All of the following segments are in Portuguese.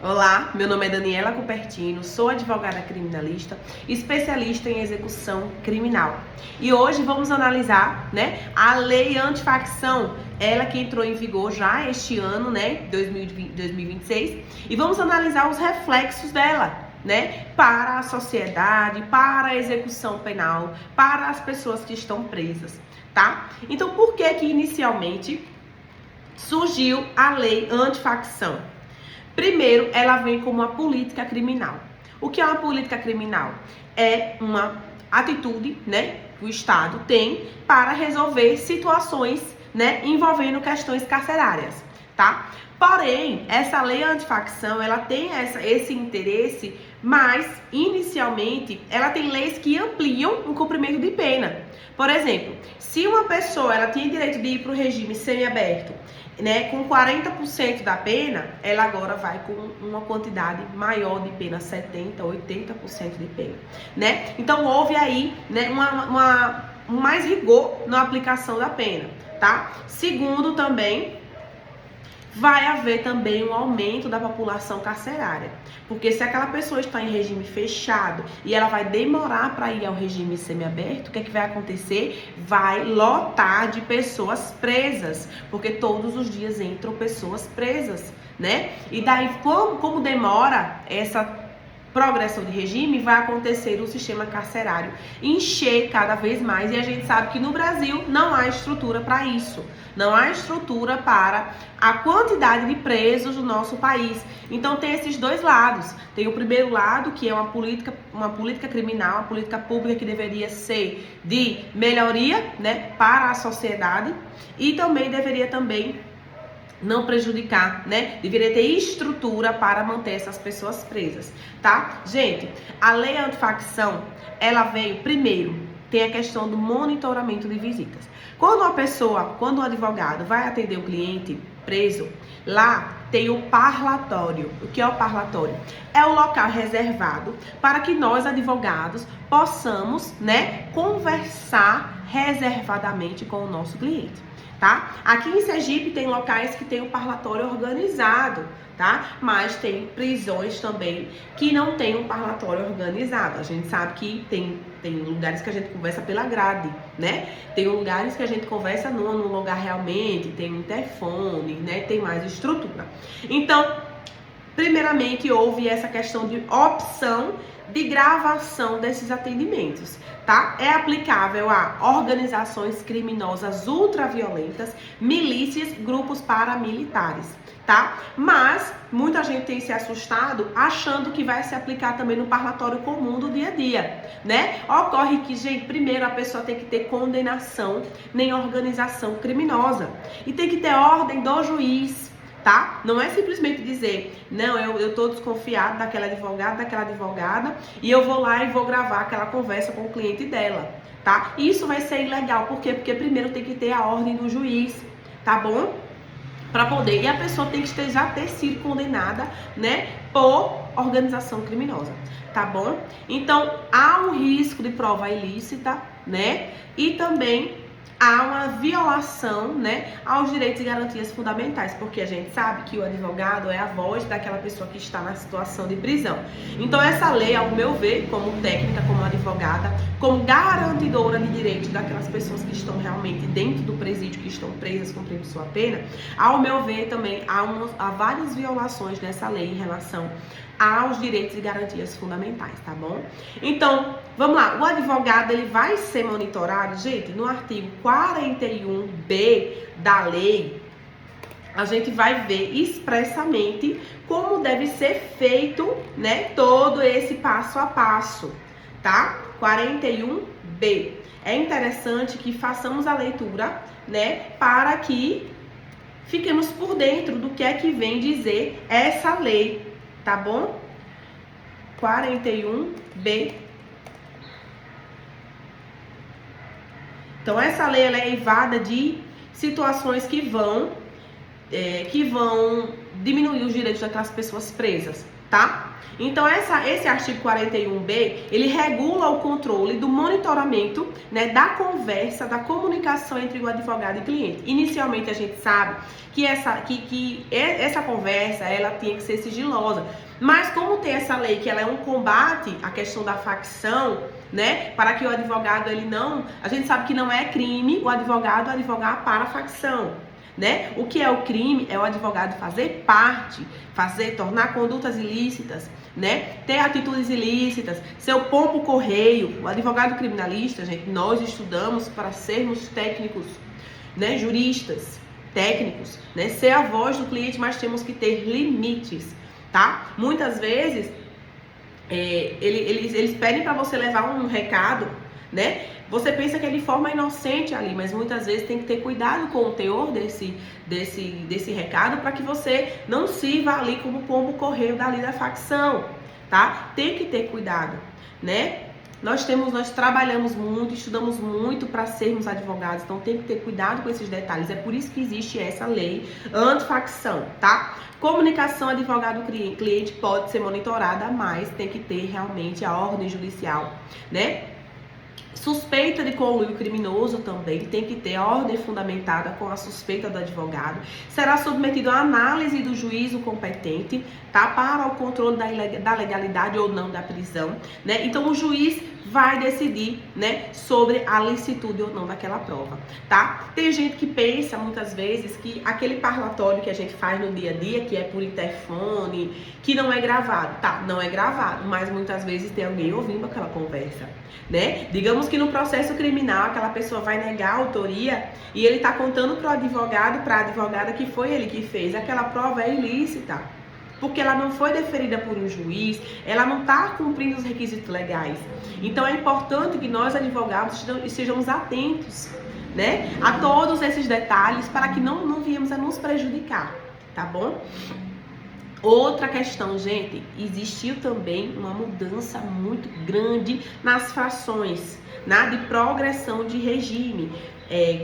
Olá, meu nome é Daniela Cupertino, sou advogada criminalista, especialista em execução criminal. E hoje vamos analisar, a lei antifacção, ela que entrou em vigor já este ano, 2026, e vamos analisar os reflexos dela, para a sociedade, para a execução penal, para as pessoas que estão presas, tá? Então, por que inicialmente surgiu a lei antifacção? Primeiro, ela vem como uma política criminal. O que é uma política criminal? É uma atitude, que o Estado tem para resolver situações, envolvendo questões carcerárias, tá? Porém, essa lei antifacção, ela tem esse interesse, mas inicialmente ela tem leis que ampliam o cumprimento de pena. Por exemplo, se uma pessoa ela tinha direito de ir para o regime semiaberto, com 40% da pena, ela agora vai com uma quantidade maior de pena, 70%, 80% de pena, Então houve aí, um mais rigor na aplicação da pena, tá? Segundo, também vai haver também um aumento da população carcerária. Porque se aquela pessoa está em regime fechado e ela vai demorar para ir ao regime semiaberto, o que é que vai acontecer? Vai lotar de pessoas presas, porque todos os dias entram pessoas presas, E daí, como demora essa progressão de regime, vai acontecer o sistema carcerário encher cada vez mais, e a gente sabe que no Brasil não há estrutura para isso, não há estrutura para a quantidade de presos no nosso país. Então tem esses dois lados. Tem o primeiro lado, que é uma política criminal, uma política pública que deveria ser de melhoria, para a sociedade, e também deveria não prejudicar, Deveria ter estrutura para manter essas pessoas presas, tá? Gente, a lei antifacção, ela veio primeiro, tem a questão do monitoramento de visitas. Quando o advogado vai atender o cliente preso, lá tem o parlatório. O que é o parlatório? É o local reservado para que nós, advogados, possamos, conversar reservadamente com o nosso cliente, tá? Aqui em Sergipe tem locais que tem o parlatório organizado, tá? Mas tem prisões também que não tem um parlatório organizado. A gente sabe que tem lugares que a gente conversa pela grade, Tem lugares que a gente conversa num lugar realmente, tem um interfone, tem mais estrutura. Então, primeiramente, houve essa questão de opção de gravação desses atendimentos, tá? É aplicável a organizações criminosas ultraviolentas, milícias, grupos paramilitares, tá? Mas muita gente tem se assustado achando que vai se aplicar também no parlatório comum do dia a dia, Ocorre que, gente, primeiro a pessoa tem que ter condenação em organização criminosa e tem que ter ordem do juiz, tá? Não é simplesmente dizer, não, eu tô desconfiado daquela advogada e eu vou lá e vou gravar aquela conversa com o cliente dela, tá? Isso vai ser ilegal, por quê? Porque primeiro tem que ter a ordem do juiz, tá bom? Para poder, e a pessoa tem que já ter sido condenada, por organização criminosa, tá bom? Então, há um risco de prova ilícita, E também há uma violação, aos direitos e garantias fundamentais, porque a gente sabe que o advogado é a voz daquela pessoa que está na situação de prisão. Então essa lei, ao meu ver, como técnica, como advogada, como garantidora de direitos daquelas pessoas que estão realmente dentro do presídio, que estão presas cumprindo sua pena, ao meu ver também há várias violações nessa lei em relação aos direitos e garantias fundamentais, tá bom? Então, vamos lá, o advogado ele vai ser monitorado, gente, no artigo 41B da lei, a gente vai ver expressamente como deve ser feito, todo esse passo a passo, tá? 41B. É interessante que façamos a leitura, para que fiquemos por dentro do que é que vem dizer essa lei, tá bom? 41B. Então, essa lei ela é eivada de situações que vão diminuir os direitos daquelas pessoas presas, tá? Então, esse artigo 41B, ele regula o controle do monitoramento, né, da conversa, da comunicação entre o advogado e cliente. Inicialmente, a gente sabe que essa conversa, ela tinha que ser sigilosa. Mas como tem essa lei que ela é um combate à questão da facção, né, para que o advogado, ele não... A gente sabe que não é crime o advogado advogar para a facção. Né? O que é o crime é o advogado fazer parte, tornar condutas ilícitas, né? Ter atitudes ilícitas, ser o pombo correio. O advogado criminalista, gente, nós estudamos para sermos técnicos, né? Juristas, técnicos, né? Ser a voz do cliente, mas temos que ter limites, tá? Muitas vezes eles pedem para você levar um recado, né? Você pensa que é de forma inocente ali, mas muitas vezes tem que ter cuidado com o teor desse recado para que você não sirva ali como pombo correio dali da facção, tá? Tem que ter cuidado, né? Nós trabalhamos muito, estudamos muito para sermos advogados, então tem que ter cuidado com esses detalhes. É por isso que existe essa lei antifacção, tá? Comunicação advogado-cliente pode ser monitorada, mas tem que ter realmente a ordem judicial, né? Suspeita de conluio criminoso também tem que ter a ordem fundamentada com a suspeita do advogado. Será submetido à análise do juízo competente, tá? Para o controle da legalidade ou não da prisão, né? Então o juiz vai decidir, né, sobre a licitude ou não daquela prova, tá? Tem gente que pensa muitas vezes que aquele parlatório que a gente faz no dia a dia, que é por interfone, que não é gravado, tá? Não é gravado, mas muitas vezes tem alguém ouvindo aquela conversa, né? Digamos que no processo criminal aquela pessoa vai negar a autoria e ele tá contando pro advogado, pra advogada que foi ele que fez. Aquela prova é ilícita, porque ela não foi deferida por um juiz, ela não está cumprindo os requisitos legais. Então é importante que nós, advogados, estejamos atentos, né, a todos esses detalhes para que não viemos a nos prejudicar, tá bom? Outra questão, gente, existiu também uma mudança muito grande nas frações, né, de progressão de regime.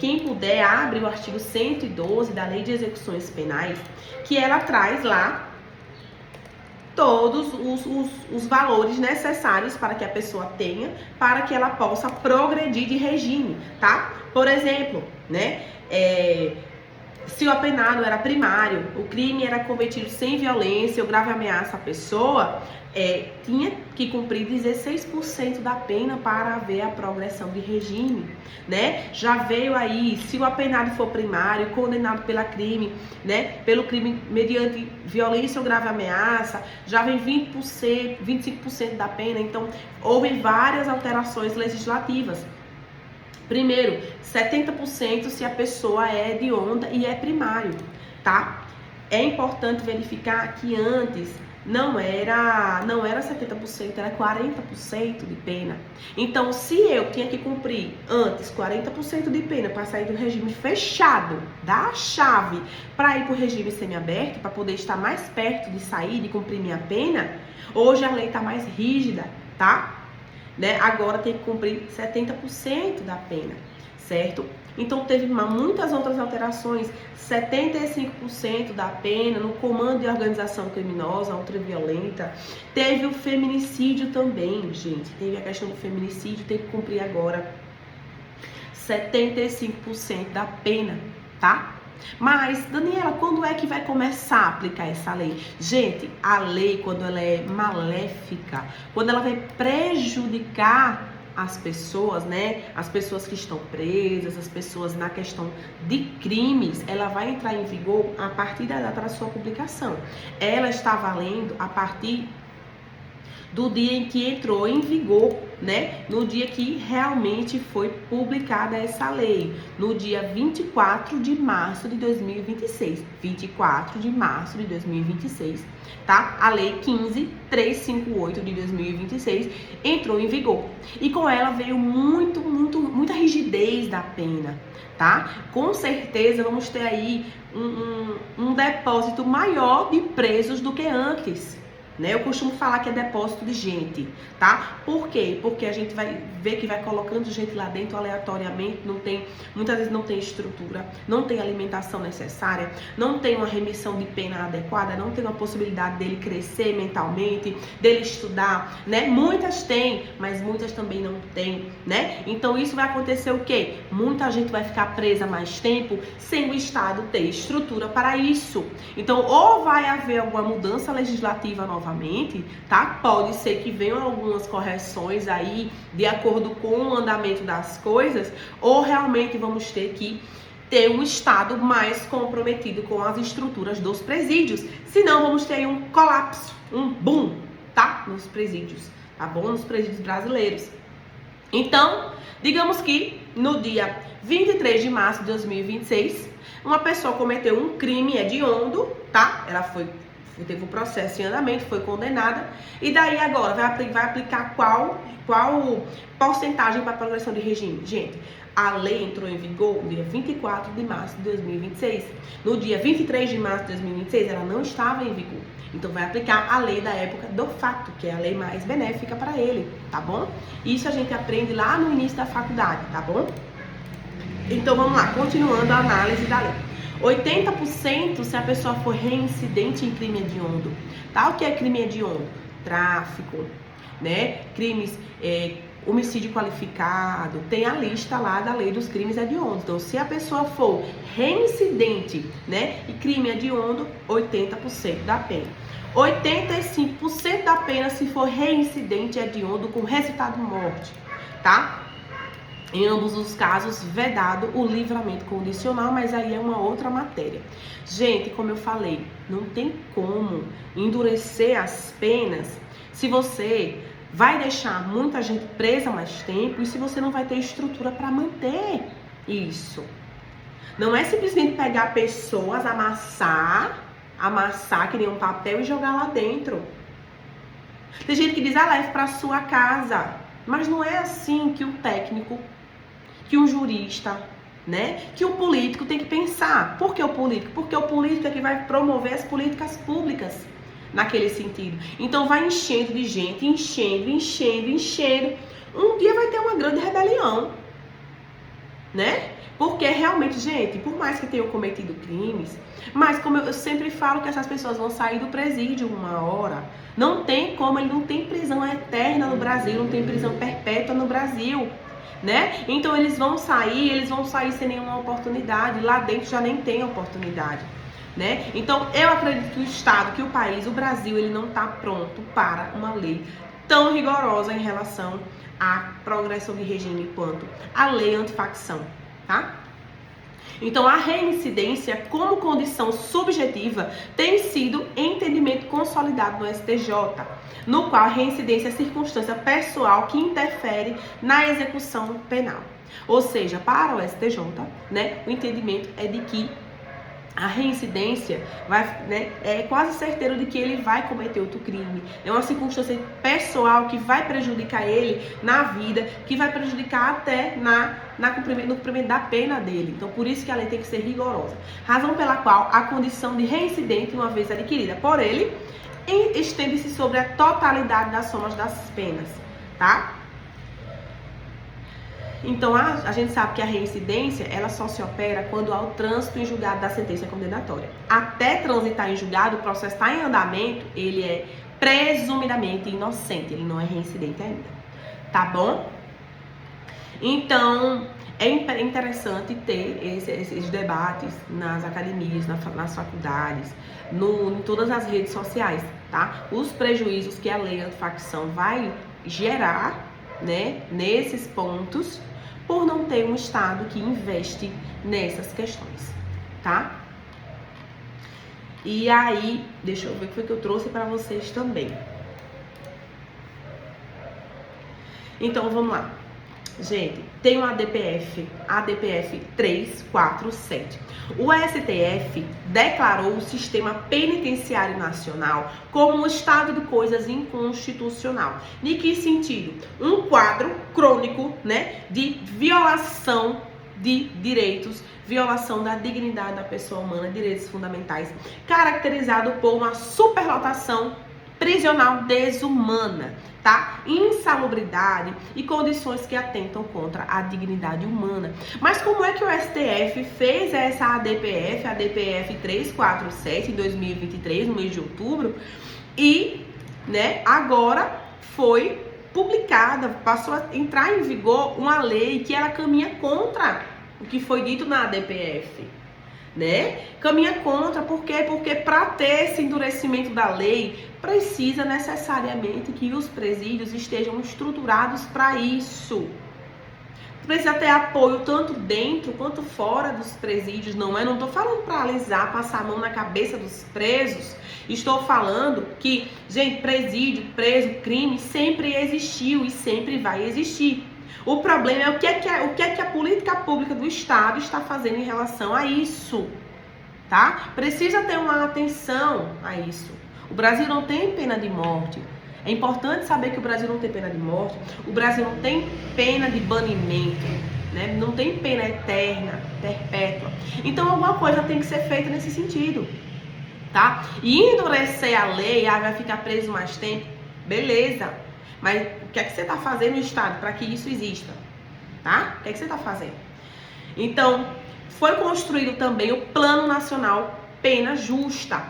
Quem puder, abre o artigo 112 da Lei de Execuções Penais, que ela traz lá todos os valores necessários para que a pessoa tenha, para que ela possa progredir de regime, tá? Por exemplo, né, se o apenado era primário, o crime era cometido sem violência ou grave ameaça à pessoa, tinha que cumprir 16% da pena para haver a progressão de regime, né? Já veio aí, se o apenado for primário, condenado pelo crime mediante violência ou grave ameaça, já vem 20%, 25% da pena. Então, houve várias alterações legislativas. Primeiro, 70% se a pessoa é hedionda e é primário, tá? É importante verificar que antes não era 70%, era 40% de pena. Então, se eu tinha que cumprir antes 40% de pena para sair do regime fechado, da chave, para ir para o regime semiaberto, para poder estar mais perto de sair, de cumprir minha pena, hoje a lei está mais rígida, tá? Né? Agora tem que cumprir 70% da pena, certo? Então teve muitas outras alterações, 75% da pena no comando de organização criminosa ultraviolenta. Teve o feminicídio também, gente, teve a questão do feminicídio, tem que cumprir agora 75% da pena, tá? Mas, Daniela, quando é que vai começar a aplicar essa lei? Gente, a lei, quando ela é maléfica, quando ela vai prejudicar as pessoas, né? As pessoas que estão presas, as pessoas na questão de crimes, ela vai entrar em vigor a partir da data da sua publicação. Ela está valendo a partir do dia em que entrou em vigor, né? No dia que realmente foi publicada essa lei, no dia 24 de março de 2026. 24 de março de 2026, tá? A lei 15.358 de 2026 entrou em vigor. E com ela veio muita rigidez da pena, tá? Com certeza vamos ter aí um depósito maior de presos do que antes. né? Eu costumo falar que é depósito de gente, tá? Por quê? Porque a gente vai ver que vai colocando gente lá dentro aleatoriamente, muitas vezes não tem estrutura, não tem alimentação necessária, não tem uma remissão de pena adequada, não tem uma possibilidade dele crescer mentalmente, dele estudar, né? Muitas têm, mas muitas também não têm, né? Então isso vai acontecer o quê? Muita gente vai ficar presa mais tempo sem o Estado ter estrutura para isso. Então, ou vai haver alguma mudança legislativa novamente, tá? Pode ser que venham algumas correções aí de acordo com o andamento das coisas, ou realmente vamos ter que ter um Estado mais comprometido com as estruturas dos presídios. Senão vamos ter um colapso, um boom, tá? Nos presídios, tá bom? Nos presídios brasileiros. Então, digamos que no dia 23 de março de 2026, uma pessoa cometeu um crime hediondo, tá? Ela teve um processo em andamento, foi condenada, e daí agora vai aplicar qual porcentagem para a progressão de regime? Gente, a lei entrou em vigor no dia 24 de março de 2026. No dia 23 de março de 2026, ela não estava em vigor. Então vai aplicar a lei da época do fato, que é a lei mais benéfica para ele, tá bom? Isso a gente aprende lá no início da faculdade, tá bom? Então vamos lá, continuando a análise da lei. 80% se a pessoa for reincidente em crime hediondo. Tá? O que é crime hediondo? Tráfico, né? Crimes, homicídio qualificado. Tem a lista lá da lei dos crimes hediondos. Então, se a pessoa for reincidente, né? E crime hediondo, 80% da pena. 85% da pena se for reincidente hediondo com resultado morte, tá? Em ambos os casos, vedado o livramento condicional, mas aí é uma outra matéria. Gente, como eu falei, não tem como endurecer as penas se você vai deixar muita gente presa mais tempo e se você não vai ter estrutura para manter isso. Não é simplesmente pegar pessoas, amassar que nem um papel e jogar lá dentro. Tem gente que diz, leve para sua casa. Mas não é assim que um técnico, que um jurista, né, que um político tem que pensar. Por que o político? Porque o político é que vai promover as políticas públicas naquele sentido. Então vai enchendo de gente, enchendo. Um dia vai ter uma grande rebelião, né? Porque realmente, gente, por mais que tenham cometido crimes, mas como eu sempre falo que essas pessoas vão sair do presídio uma hora. Não tem como, ele não tem prisão eterna no Brasil, não tem prisão perpétua no Brasil, né? Então eles vão sair sem nenhuma oportunidade, lá dentro já nem tem oportunidade, né? Então eu acredito que o Estado, que o país, o Brasil, ele não está pronto para uma lei tão rigorosa em relação à progressão de regime quanto a lei antifacção, tá? Então, a reincidência como condição subjetiva tem sido entendimento consolidado no STJ, no qual a reincidência é circunstância pessoal que interfere na execução penal. Ou seja, para o STJ, né, o entendimento é de que a reincidência é quase certeiro de que ele vai cometer outro crime. É uma circunstância pessoal que vai prejudicar ele na vida, que vai prejudicar até no cumprimento da pena dele. Então, por isso que a lei tem que ser rigorosa. Razão pela qual a condição de reincidente, uma vez adquirida por ele, estende-se sobre a totalidade das somas das penas, tá? Então, a gente sabe que a reincidência, ela só se opera quando há o trânsito em julgado da sentença condenatória. Até transitar em julgado, o processo está em andamento, ele é presumidamente inocente, ele não é reincidente ainda, tá bom? Então, é interessante ter esses debates nas academias, nas faculdades, em todas as redes sociais, tá? Os prejuízos que a lei antifacção vai gerar, né, nesses pontos, por não ter um Estado que investe nessas questões, tá? E aí, deixa eu ver o que foi que eu trouxe para vocês também. Então, vamos lá. Gente, tem uma ADPF 347. O STF declarou o sistema penitenciário nacional como um estado de coisas inconstitucional. Em que sentido? Um quadro crônico, né, de violação de direitos, violação da dignidade da pessoa humana, direitos fundamentais, caracterizado por uma superlotação prisional desumana, tá? Insalubridade e condições que atentam contra a dignidade humana. Mas como é que o STF fez essa ADPF, a DPF 347 em 2023, no mês de outubro, e, né, agora foi publicada, passou a entrar em vigor uma lei que ela caminha contra o que foi dito na ADPF, né? Caminha contra, por quê? Porque para ter esse endurecimento da lei, precisa necessariamente que os presídios estejam estruturados para isso. Precisa ter apoio tanto dentro quanto fora dos presídios, não é? Não estou falando para alisar, passar a mão na cabeça dos presos. Estou falando que, gente, presídio, preso, crime sempre existiu e sempre vai existir. O problema é o que é que a política pública do Estado está fazendo em relação a isso, tá? Precisa ter uma atenção a isso. O Brasil não tem pena de morte. É importante saber que o Brasil não tem pena de morte. O Brasil não tem pena de banimento, né? Não tem pena eterna, perpétua. Então alguma coisa tem que ser feita nesse sentido, tá? E endurecer a lei, vai ficar preso mais tempo, beleza. Mas o que é que você está fazendo no Estado para que isso exista? Tá? O que é que você está fazendo? Então, foi construído também o Plano Nacional Pena Justa,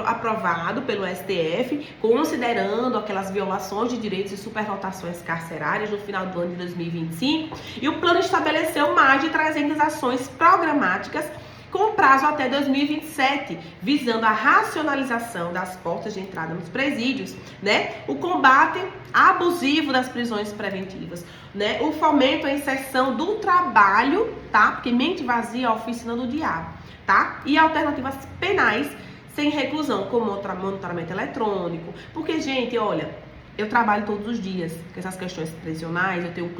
aprovado pelo STF, considerando aquelas violações de direitos e superlotações carcerárias no final do ano de 2025. E o plano estabeleceu mais de 300 ações programáticas com prazo até 2027, visando a racionalização das portas de entrada nos presídios, né? O combate abusivo das prisões preventivas, né? O fomento à inserção do trabalho, tá? Porque mente vazia é a oficina do diabo, tá? E alternativas penais sem reclusão, como monitoramento eletrônico. Porque, gente, olha, eu trabalho todos os dias com essas questões prisionais, eu tenho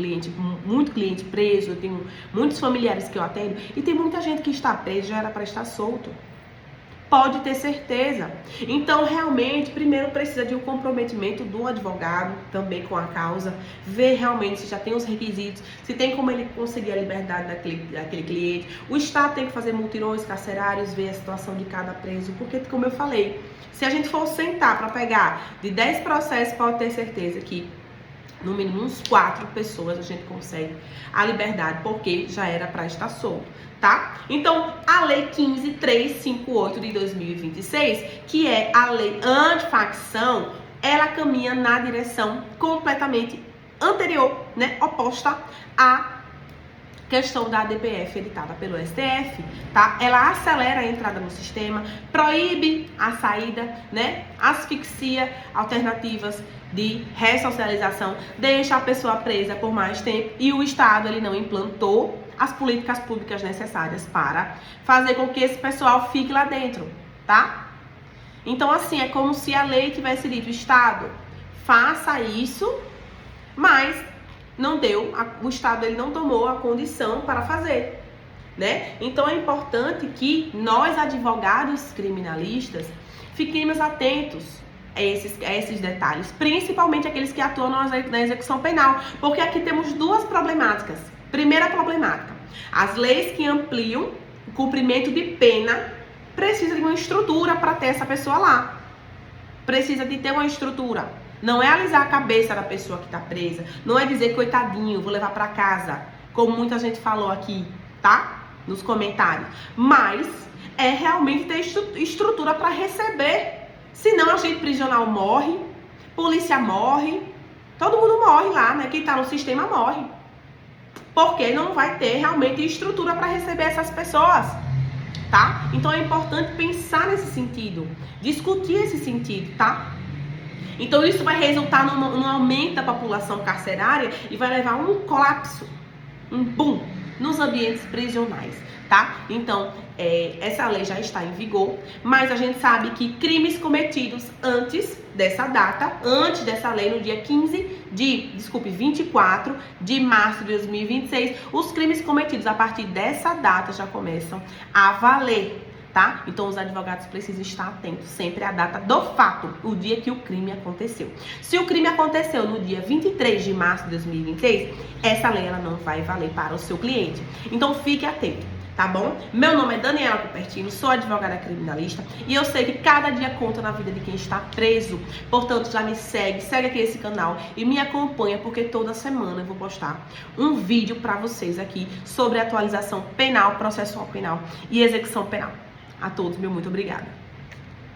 muito cliente preso, eu tenho muitos familiares que eu atendo, e tem muita gente que está preso, já era para estar solto. Pode ter certeza. Então, realmente, primeiro precisa de um comprometimento do advogado, também com a causa, ver realmente se já tem os requisitos, se tem como ele conseguir a liberdade daquele cliente. O Estado tem que fazer mutirões carcerários, ver a situação de cada preso, porque, como eu falei, se a gente for sentar para pegar de 10 processos, pode ter certeza que no mínimo uns 4 pessoas a gente consegue a liberdade, porque já era para estar solto, tá? Então, a Lei 15.358 de 2026, que é a lei antifacção, ela caminha na direção completamente anterior, né? Oposta à questão da ADPF editada pelo STF, tá? Ela acelera a entrada no sistema, proíbe a saída, né? Asfixia alternativas de ressocialização, deixa a pessoa presa por mais tempo e o Estado, ele não implantou as políticas públicas necessárias para fazer com que esse pessoal fique lá dentro, tá? Então, assim, é como se a lei tivesse dito, Estado, faça isso, mas não deu, o Estado ele não tomou a condição para fazer, né? Então é importante que nós, advogados criminalistas, fiquemos atentos a esses detalhes, principalmente aqueles que atuam na execução penal, porque aqui temos duas problemáticas. Primeira problemática, as leis que ampliam o cumprimento de pena precisam de uma estrutura para ter essa pessoa lá. Precisa de ter uma estrutura. Não é alisar a cabeça da pessoa que está presa. Não é dizer, coitadinho, vou levar para casa. Como muita gente falou aqui, tá? Nos comentários. Mas é realmente ter estrutura para receber. Senão a gente prisional morre, polícia morre, todo mundo morre lá, né? Quem está no sistema morre. Porque não vai ter realmente estrutura para receber essas pessoas, tá? Então é importante pensar nesse sentido, discutir esse sentido, tá? Então isso vai resultar num aumento da população carcerária e vai levar a um colapso, um boom nos ambientes prisionais, tá? Então, essa lei já está em vigor, mas a gente sabe que crimes cometidos antes dessa data, antes dessa lei, no dia 24 de março de 2026, os crimes cometidos a partir dessa data já começam a valer, tá? Então os advogados precisam estar atentos sempre à data do fato, o dia que o crime aconteceu. Se o crime aconteceu no dia 23 de março de 2026, essa lei ela não vai valer para o seu cliente. Então fique atento, tá bom? Meu nome é Daniela Cupertino, sou advogada criminalista e eu sei que cada dia conta na vida de quem está preso. Portanto, já me segue aqui esse canal e me acompanha, porque toda semana eu vou postar um vídeo pra vocês aqui sobre atualização penal, processual penal e execução penal. A todos, meu muito obrigada.